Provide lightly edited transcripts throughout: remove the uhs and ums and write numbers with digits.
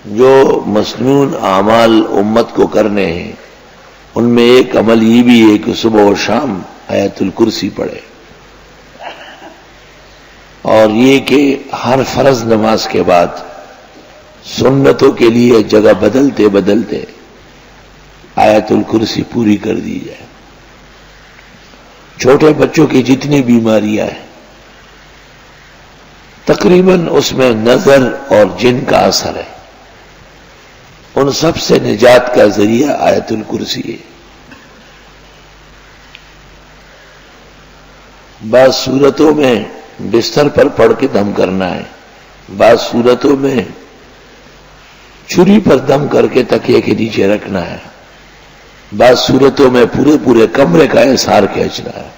جو مسنون اعمال امت کو کرنے ہیں ان میں ایک عمل یہ بھی ہے کہ صبح و شام آیت الکرسی پڑھے، اور یہ کہ ہر فرض نماز کے بعد سنتوں کے لیے جگہ بدلتے بدلتے آیت الکرسی پوری کر دی جائے۔ چھوٹے بچوں کی جتنی بیماریاں ہیں تقریباً اس میں نظر اور جن کا اثر ہے، ان سب سے نجات کا ذریعہ آیت الکرسی ہے۔ بعض صورتوں میں بستر پر پڑھ کے دم کرنا ہے، بعض صورتوں میں چھری پر دم کر کے تکیے کے نیچے رکھنا ہے، بعض صورتوں میں پورے کمرے کا احسار کھینچنا ہے۔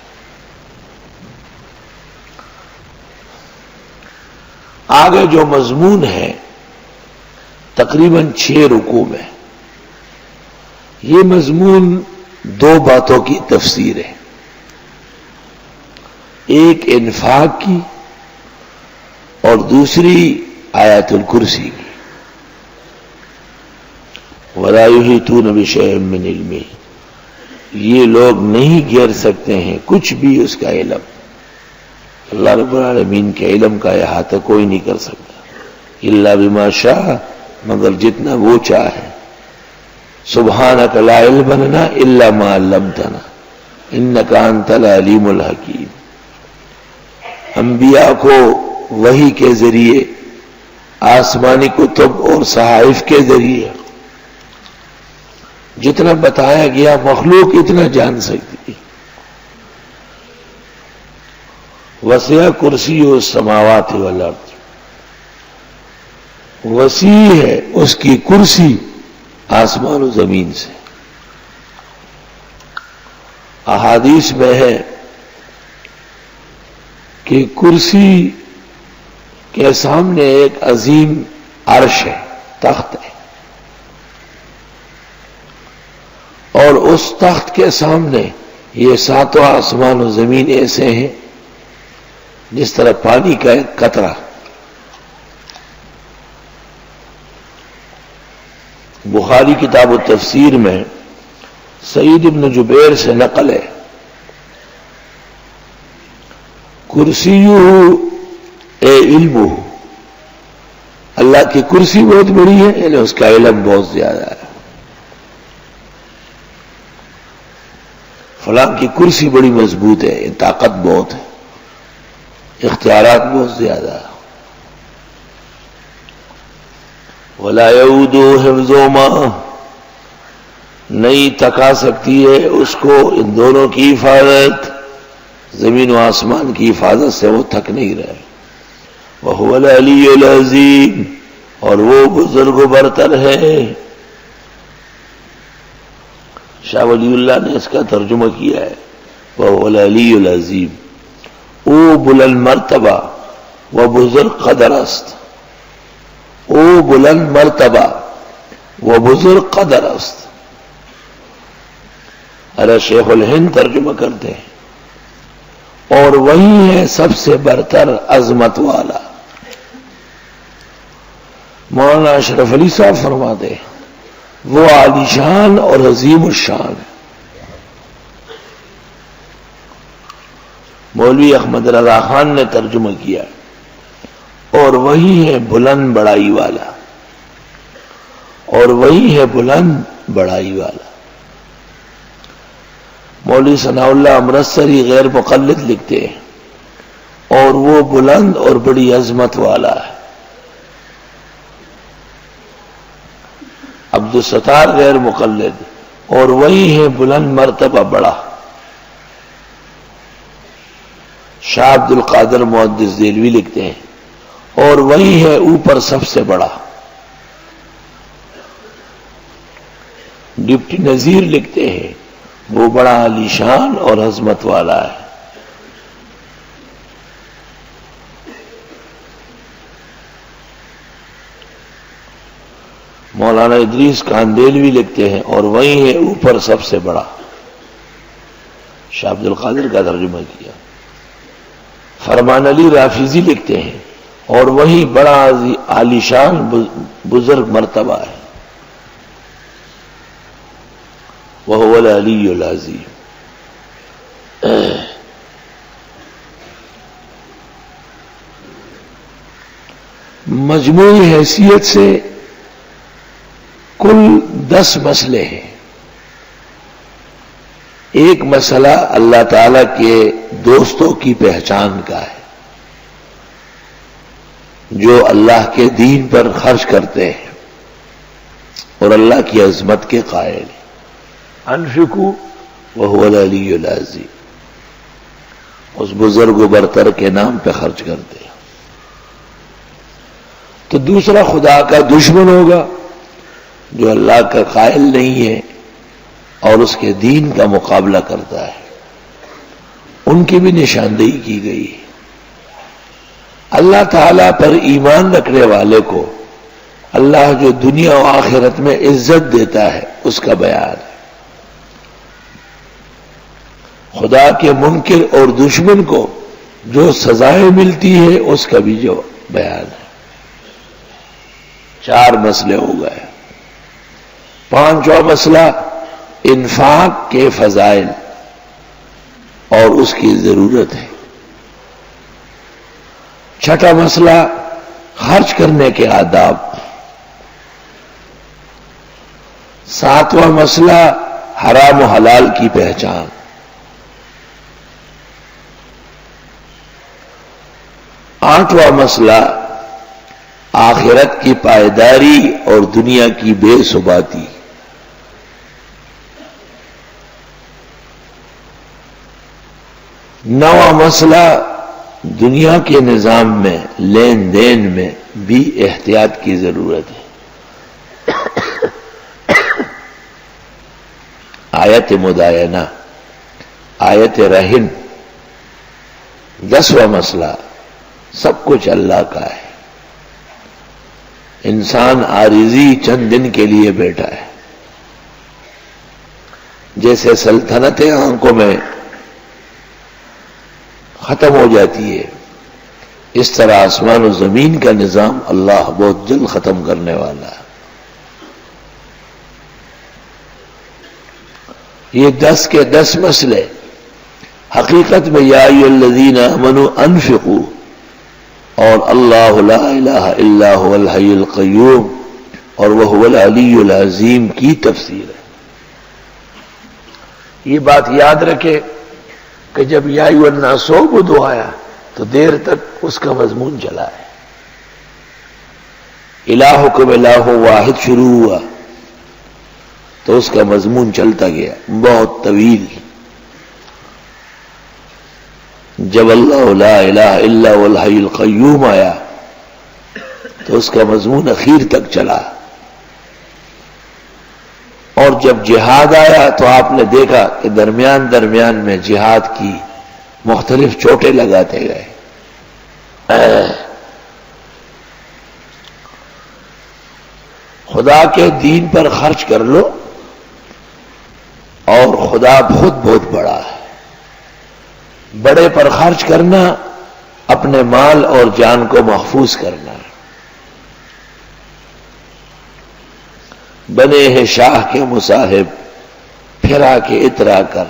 آگے جو مضمون ہے تقریباً 6 رکوع میں، یہ مضمون 2 باتوں کی تفسیر ہے، ایک انفاق کی اور دوسری آیت الکرسی کی۔ وَلَا يُحِيطُونَ بِشَيْءٍ مِّنْ عِلْمِهِ، یہ لوگ نہیں گھیر سکتے ہیں کچھ بھی اس کا علم، اللہ رب العالمین کے علم کا احاطہ کوئی نہیں کر سکتا، الا بما شاء، مگر جتنا وہ چاہے۔ سبحانک لا علم لنا الا ما علمتنا انک انت العلیم الحکیم۔ انبیاء کو وحی کے ذریعے، آسمانی کتب اور صحائف کے ذریعے جتنا بتایا گیا مخلوق اتنا جان سکتی۔ وسع کرسی السماوات والارض، وسیع ہے اس کی کرسی آسمان و زمین سے۔ احادیث میں ہے کہ کرسی کے سامنے ایک عظیم عرش ہے، تخت ہے، اور اس تخت کے سامنے یہ 7 آسمان و زمین ایسے ہیں جس طرح پانی کا ایک قطرہ۔ بخاری کتاب التفسیر میں سعید بن جبیر سے نقل ہے، کرسیہ اے علمہ، اللہ کی کرسی بہت بڑی ہے، یعنی اس کا علم بہت زیادہ ہے۔ فلاں کی کرسی بڑی مضبوط ہے، طاقت بہت ہے، اختیارات بہت زیادہ ہے۔ وَلَا يَئُودُهُ حِفْظُهُمَا، نہیں تھکا سکتی ہے اس کو ان دونوں کی حفاظت، زمین و آسمان کی حفاظت سے وہ تھک نہیں رہے۔ وَهُوَ الْعَلِيُّ الْعَظِيمُ، اور وہ بزرگ و برتر ہے۔ شاہ ولی اللہ نے اس کا ترجمہ کیا ہے، وَهُوَ الْعَلِيُّ الْعَظِيمُ، او بلند مرتبہ و بزرگ قدر است، او بلند مرتبہ و بزرگ قدر است۔ ارے شیخ الہند ترجمہ کرتے ہیں، اور وہی ہے سب سے برتر عظمت والا۔ مولانا اشرف علی صاحب فرماتے ہیں وہ عالی شان اور عظیم الشان ہے۔ مولوی احمد رضا خان نے ترجمہ کیا، اور وہی ہے بلند بڑائی والا، اور وہی ہے بلند بڑائی والا۔ مولوی ثناء اللہ امرتسری غیر مقلد لکھتے ہیں، اور وہ بلند اور بڑی عظمت والا ہے۔ عبدالستار غیر مقلد، اور وہی ہے بلند مرتبہ بڑا۔ شاہ عبد القادر محدث دہلوی لکھتے ہیں، اور وہی ہے اوپر سب سے بڑا۔ ڈپٹی نذیر لکھتے ہیں وہ بڑا عالی شان اور عظمت والا ہے۔ مولانا ادریس کاندیلوی لکھتے ہیں، اور وہی ہے اوپر سب سے بڑا۔ شاہ عبد القادر کا ترجمہ کیا۔ فرمان علی رافیزی لکھتے ہیں، اور وہی بڑا عالیشان بزرگ مرتبہ ہے، وَهُوَ الْعَلِيُّ الْعَظِيمُ۔ مجموعی حیثیت سے کل 10 مسئلے ہیں۔ ایک مسئلہ اللہ تعالی کے دوستوں کی پہچان کا ہے، جو اللہ کے دین پر خرچ کرتے ہیں اور اللہ کی عظمت کے قائل ہیں۔ انفقوا وهو العلی العظیم، اس بزرگ و برتر کے نام پہ خرچ کرتے ہیں۔ تو دوسرا خدا کا دشمن ہوگا جو اللہ کا قائل نہیں ہے اور اس کے دین کا مقابلہ کرتا ہے، ان کی بھی نشاندہی کی گئی ہے۔ اللہ تعالی پر ایمان رکھنے والے کو اللہ جو دنیا و آخرت میں عزت دیتا ہے اس کا بیان ہے، خدا کے منکر اور دشمن کو جو سزائیں ملتی ہے اس کا بھی جو بیان ہے۔ 4 مسئلے ہو گئے۔ 5واں مسئلہ انفاق کے فضائل اور اس کی ضرورت ہے۔ 6واں مسئلہ خرچ کرنے کے آداب۔ 7واں مسئلہ حرام و حلال کی پہچان۔ 8واں مسئلہ آخرت کی پائیداری اور دنیا کی بے ثباتی۔ 9واں مسئلہ دنیا کے نظام میں لین دین میں بھی احتیاط کی ضرورت ہے۔ آیت مدائنہ، آیت رہن۔ 10واں مسئلہ سب کچھ اللہ کا ہے، انسان عارضی چند دن کے لیے بیٹھا ہے۔ جیسے سلطنتیں آنکھوں میں ختم ہو جاتی ہے، اس طرح آسمان و زمین کا نظام اللہ بہت جلد ختم کرنے والا ہے۔ یہ 10 کے 10 مسئلے حقیقت میں یا ایھا الذین آمنوا انفقوا اور اللہ لا الہ الا هو الحی القیوم اور وهو العلی العظیم کی تفسیر ہے۔ یہ بات یاد رکھے کہ جب یا ایھا الناس اعبدوا آیا تو دیر تک اس کا مضمون چلا ہے۔ الہکم الہ واحد شروع ہوا تو اس کا مضمون چلتا گیا بہت طویل۔ جب اللہ لا الہ الا هو الحی القیوم آیا تو اس کا مضمون اخیر تک چلا، اور جب جہاد آیا تو آپ نے دیکھا کہ درمیان درمیان میں جہاد کی مختلف چوٹیں لگاتے گئے۔ خدا کے دین پر خرچ کر لو، اور خدا خود بہت بڑا ہے۔ بڑے پر خرچ کرنا اپنے مال اور جان کو محفوظ کرنا ہے۔ بنے ہیں شاہ کے مصاحب پھرا کے اترا کر،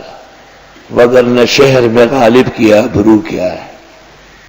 وگرنہ شہر میں غالب کیا بھرو کیا ہے۔